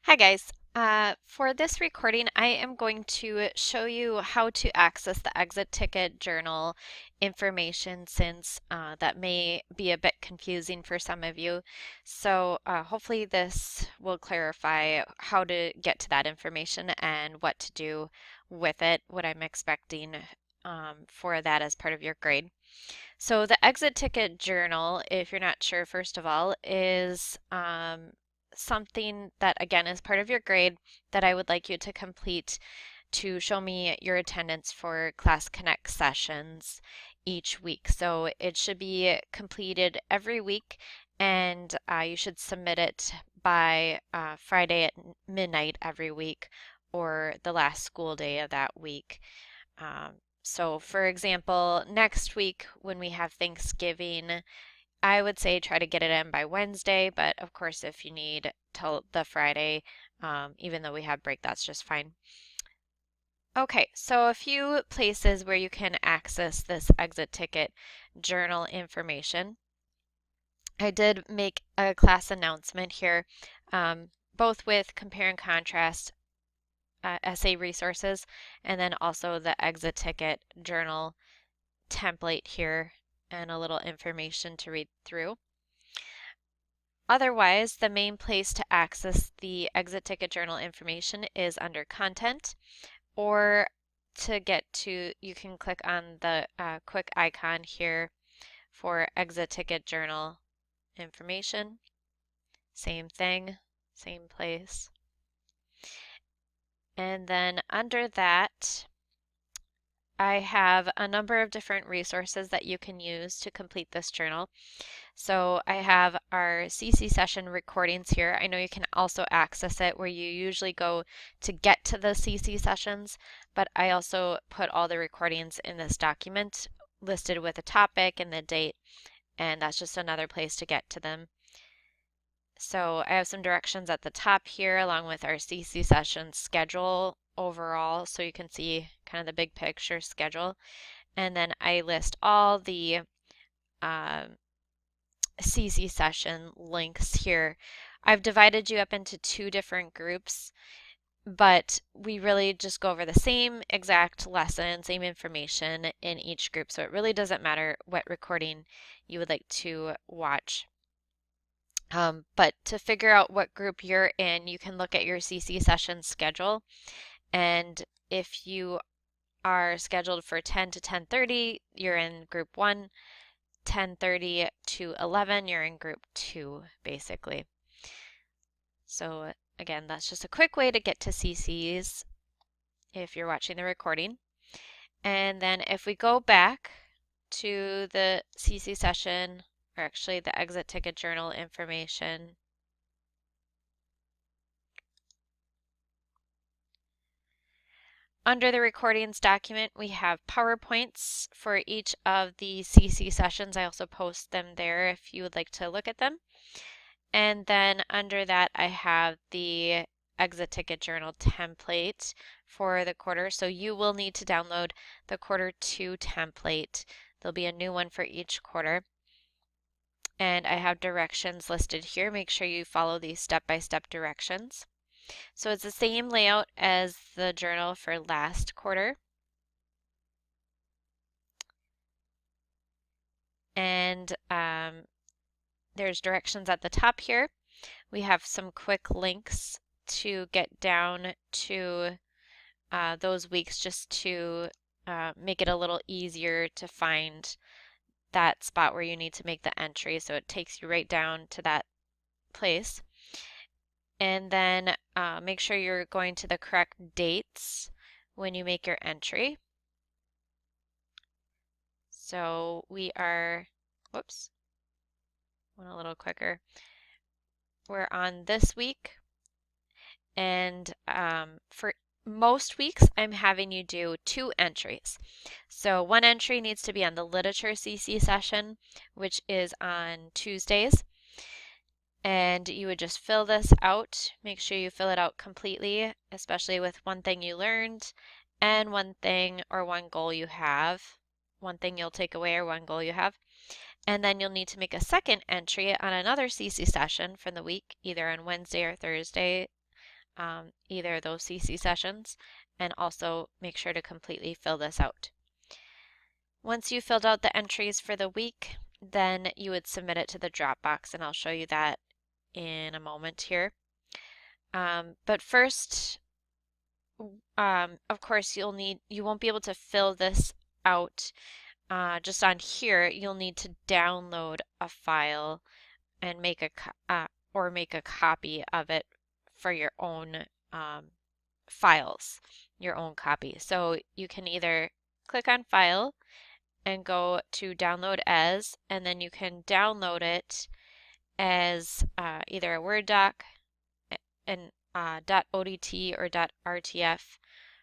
Hi guys. For this recording, I am going to show you how to access the exit ticket journal information since that may be a bit confusing for some of you. So hopefully this will clarify how to get to that information and what to do with it, what I'm expecting for that as part of your grade. So the exit ticket journal, if you're not sure, first of all, is something that again is part of your grade that I would like you to complete to show me your attendance for Class Connect sessions each week. So it should be completed every week and you should submit it by Friday at midnight every week or the last school day of that week. So for example, next week when we have Thanksgiving, I would say try to get it in by Wednesday, but of course, if you need till the Friday, even though we have break, that's just fine. Okay, so a few places where you can access this exit ticket journal information. I did make a class announcement here, both with compare and contrast essay resources, and then also the exit ticket journal template here and a little information to read through. Otherwise, the main place to access the exit ticket journal information is under content, or to get to, you can click on the quick icon here for exit ticket journal information. Same thing, same place. And then under that, I have a number of different resources that you can use to complete this journal. So I have our CC session recordings here. I know you can also access it where you usually go to get to the CC sessions, but I also put all the recordings in this document listed with a topic and the date, and that's just another place to get to them. So I have some directions at the top here along with our CC session schedule overall, so you can see kind of the big picture schedule. And then I list all the CC session links here. I've divided you up into two different groups, but we really just go over the same exact lesson, same information in each group. So it really doesn't matter what recording you would like to watch. But to figure out what group you're in, you can look at your CC session schedule. And if you are scheduled for 10 to 10:30, you're in group 1. 10:30 to 11, you're in group 2, basically. So again, that's just a quick way to get to CCs if you're watching the recording. And then if we go back to the CC session, or actually the exit ticket journal information, under the recordings document, we have PowerPoints for each of the CC sessions. I also post them there if you would like to look at them. And then under that, I have the exit ticket journal template for the quarter. So you will need to download the quarter 2 template. There'll be a new one for each quarter. And I have directions listed here. Make sure you follow these step-by-step directions. So it's the same layout as the journal for last quarter. And there's directions at the top here. We have some quick links to get down to those weeks just to make it a little easier to find that spot where you need to make the entry. So it takes you right down to that place. And then make sure you're going to the correct dates when you make your entry. So we are, whoops, went a little quicker. We're on this week, and for most weeks, I'm having you do 2 entries. So one entry needs to be on the literature CC session, which is on Tuesdays. And you would just fill this out. Make sure you fill it out completely, especially with one thing you learned and one thing or one goal you have. One thing you'll take away or one goal you have. And then you'll need to make a second entry on another CC session from the week, either on Wednesday or Thursday either those CC sessions, and also make sure to completely fill this out. Once you filled out the entries for the week, then you would submit it to the Dropbox, and I'll show you that in a moment here. But first, of course, you won't be able to fill this out just on here. You'll need to download a file and make a copy of it for your own files, your own copy. So you can either click on File and go to Download As, and then you can download it as either a Word doc, an .odt or .rtf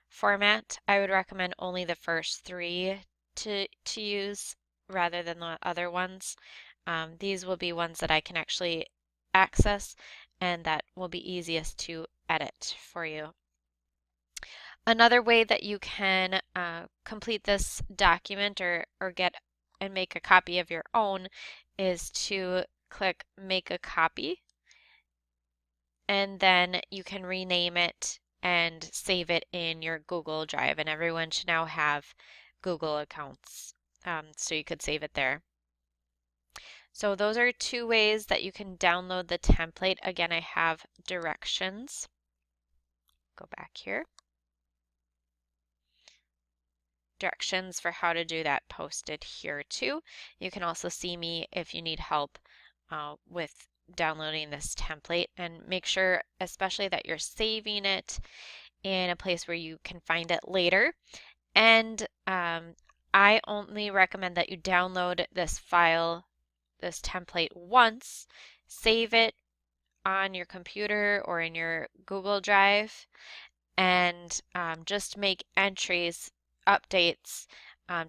format. I would recommend only the first three to use rather than the other ones. These will be ones that I can actually access and that will be easiest to edit for you. Another way that you can complete this document or get and make a copy of your own is to click Make a Copy, and then you can rename it and save it in your Google Drive, and everyone should now have Google accounts, so you could save it there. So those are two ways that you can download the template. Again, I have directions. Go back here. Directions for how to do that posted here too. You can also see me if you need help with downloading this template, and make sure especially that you're saving it in a place where you can find it later. And I only recommend that you download this file, this template once, save it on your computer or in your Google Drive, and just make entries, updates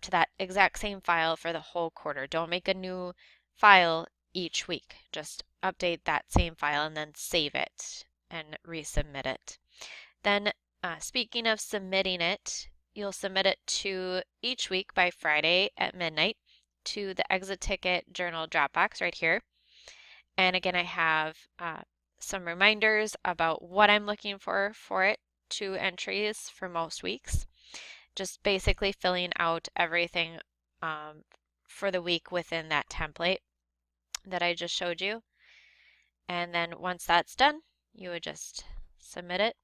to that exact same file for the whole quarter. Don't make a new file each week. Just update that same file and then save it and resubmit it. Then speaking of submitting it, you'll submit it to each week by Friday at midnight to the Exit Ticket Journal Dropbox right here. And again, I have some reminders about what I'm looking for it, 2 entries for most weeks. Just basically filling out everything for the week within that template that I just showed you. And then once that's done, you would just submit it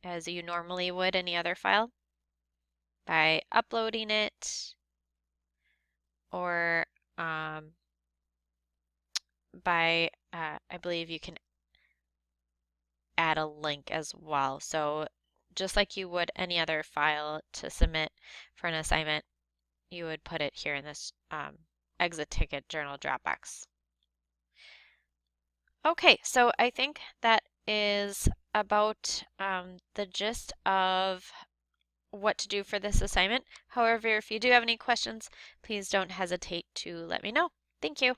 as you normally would any other file by uploading it, or by, I believe you can add a link as well. So just like you would any other file to submit for an assignment, you would put it here in this Exit Ticket Journal Dropbox. Okay, so I think that is about the gist of what to do for this assignment. However, if you do have any questions, please don't hesitate to let me know. Thank you.